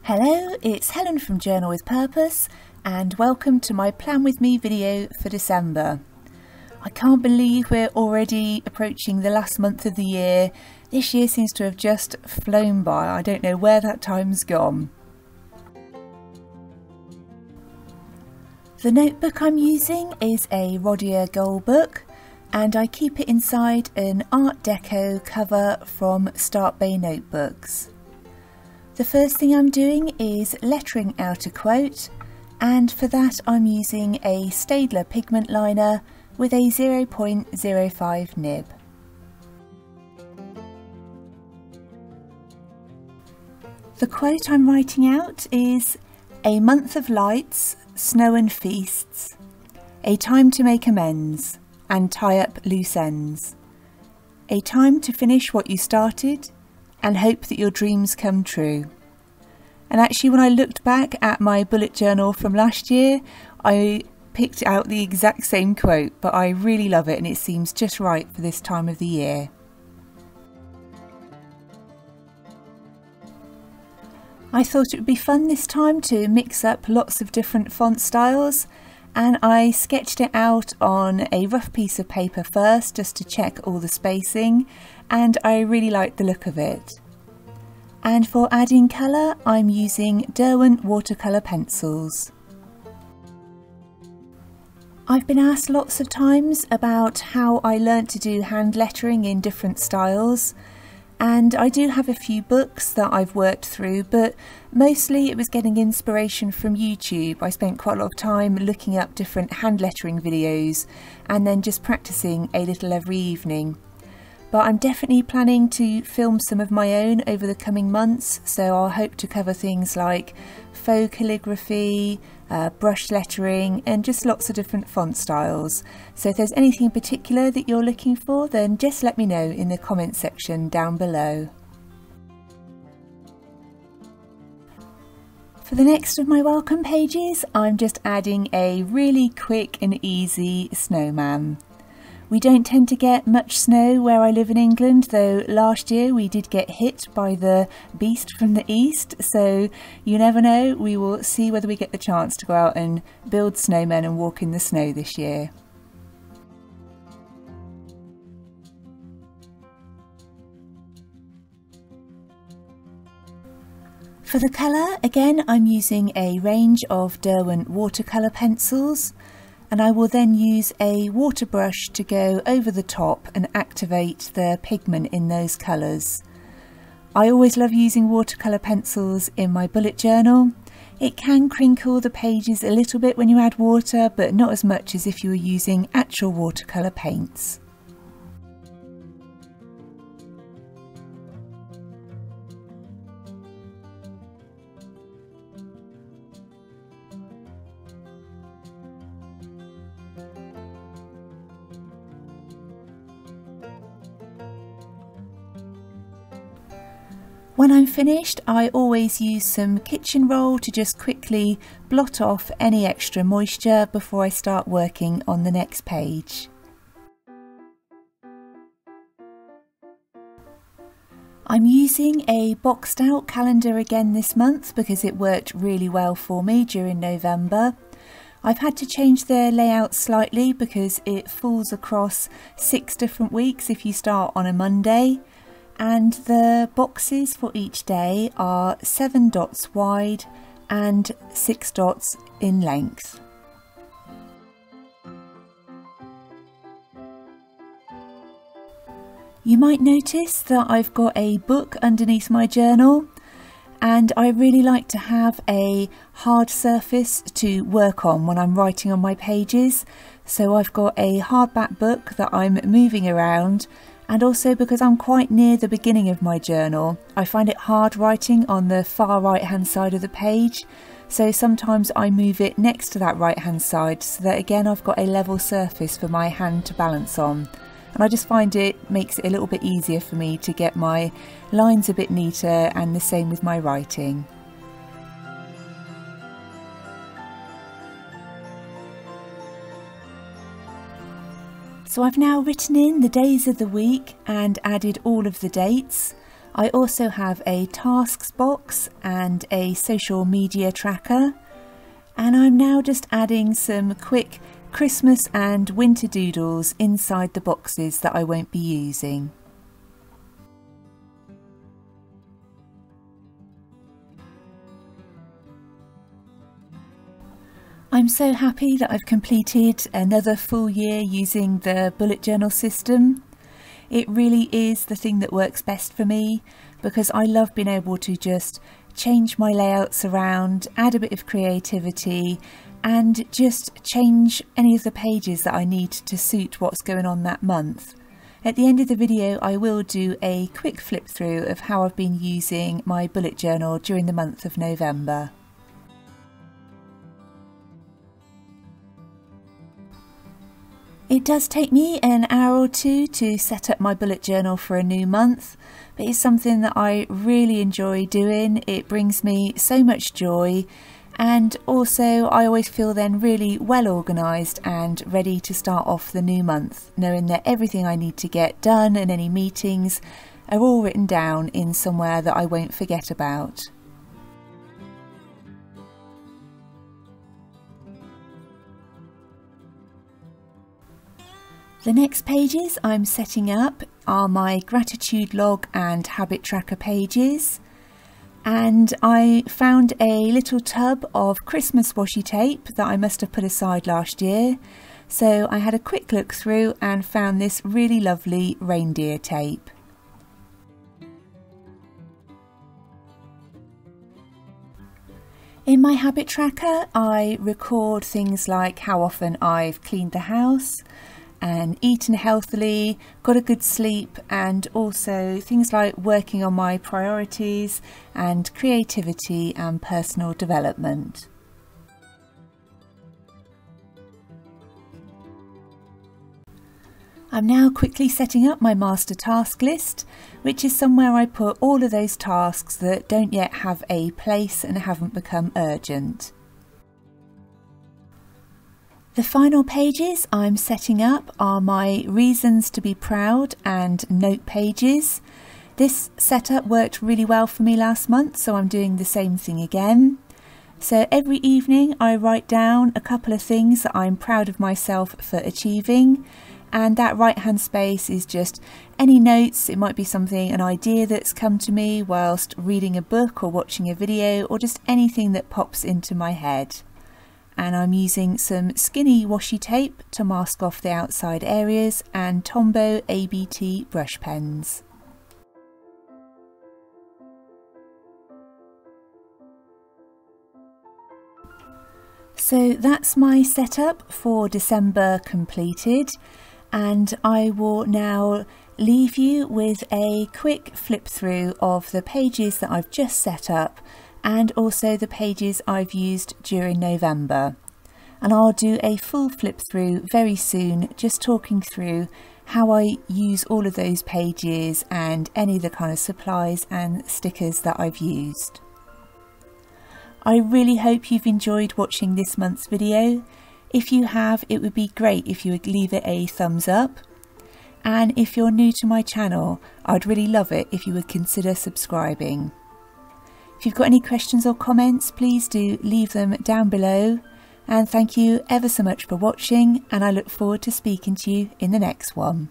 Hello, it's Helen from Journal with Purpose and welcome to my Plan With Me video for December. I can't believe we're already approaching the last month of the year. This year seems to have just flown by. I don't know where that time's gone. The notebook I'm using is a Rodier Gold book and I keep it inside an Art Deco cover from Start Bay Notebooks. The first thing I'm doing is lettering out a quote, and for that I'm using a Staedtler pigment liner with a 0.05 nib. The quote I'm writing out is "A month of lights, snow and feasts, a time to make amends and tie up loose ends, a time to finish what you started and hope that your dreams come true." And actually, when I looked back at my bullet journal from last year, I picked out the exact same quote, but I really love it and it seems just right for this time of the year. I thought it would be fun this time to mix up lots of different font styles, and I sketched it out on a rough piece of paper first just to check all the spacing, and I really liked the look of it. And for adding colour, I'm using Derwent watercolour pencils. I've been asked lots of times about how I learnt to do hand lettering in different styles, and I do have a few books that I've worked through, but mostly it was getting inspiration from YouTube. I spent quite a lot of time looking up different hand lettering videos and then just practicing a little every evening. But I'm definitely planning to film some of my own over the coming months, so I'll hope to cover things like faux calligraphy, brush lettering and just lots of different font styles. So if there's anything in particular that you're looking for, then just let me know in the comments section down below. For the next of my welcome pages, I'm just adding a really quick and easy snowman. We don't tend to get much snow where I live in England, though last year we did get hit by the beast from the east, so you never know, we will see whether we get the chance to go out and build snowmen and walk in the snow this year. For the colour, again I'm using a range of Derwent watercolour pencils, and I will then use a water brush to go over the top and activate the pigment in those colours. I always love using watercolour pencils in my bullet journal. It can crinkle the pages a little bit when you add water, but not as much as if you were using actual watercolour paints. When I'm finished, I always use some kitchen roll to just quickly blot off any extra moisture before I start working on the next page. I'm using a boxed out calendar again this month because it worked really well for me during November. I've had to change the layout slightly because it falls across 6 different weeks if you start on a Monday. And the boxes for each day are 7 dots wide and 6 dots in length. You might notice that I've got a book underneath my journal, and I really like to have a hard surface to work on when I'm writing on my pages. So I've got a hardback book that I'm moving around. And also because I'm quite near the beginning of my journal, I find it hard writing on the far right hand side of the page. So sometimes I move it next to that right hand side so that again I've got a level surface for my hand to balance on. And I just find it makes it a little bit easier for me to get my lines a bit neater, and the same with my writing. So I've now written in the days of the week and added all of the dates. I also have a tasks box and a social media tracker, and I'm now just adding some quick Christmas and winter doodles inside the boxes that I won't be using. I'm so happy that I've completed another full year using the bullet journal system. It really is the thing that works best for me because I love being able to just change my layouts around, add a bit of creativity and just change any of the pages that I need to suit what's going on that month. At the end of the video I will do a quick flip through of how I've been using my bullet journal during the month of November. It does take me an hour or two to set up my bullet journal for a new month, but it's something that I really enjoy doing. It brings me so much joy, and also I always feel then really well organised and ready to start off the new month, knowing that everything I need to get done and any meetings are all written down in somewhere that I won't forget about. The next pages I'm setting up are my gratitude log and habit tracker pages, and I found a little tub of Christmas washi tape that I must have put aside last year, so I had a quick look through and found this really lovely reindeer tape. In my habit tracker I record things like how often I've cleaned the house and eaten healthily, got a good sleep, and also things like working on my priorities and creativity and personal development. I'm now quickly setting up my master task list, which is somewhere I put all of those tasks that don't yet have a place and haven't become urgent. The final pages I'm setting up are my reasons to be proud and note pages. This setup worked really well for me last month, so I'm doing the same thing again. So every evening I write down a couple of things that I'm proud of myself for achieving, and that right hand space is just any notes. It might be something, an idea that's come to me whilst reading a book or watching a video, or just anything that pops into my head. And I'm using some skinny washi tape to mask off the outside areas and Tombow ABT brush pens. So that's my setup for December completed, and I will now leave you with a quick flip through of the pages that I've just set up and also the pages I've used during November. And I'll do a full flip through very soon, just talking through how I use all of those pages and any of the kind of supplies and stickers that I've used. I really hope you've enjoyed watching this month's video. If you have, it would be great if you would leave it a thumbs up. And if you're new to my channel, I'd really love it if you would consider subscribing. If you've got any questions or comments, please do leave them down below. And thank you ever so much for watching, and I look forward to speaking to you in the next one.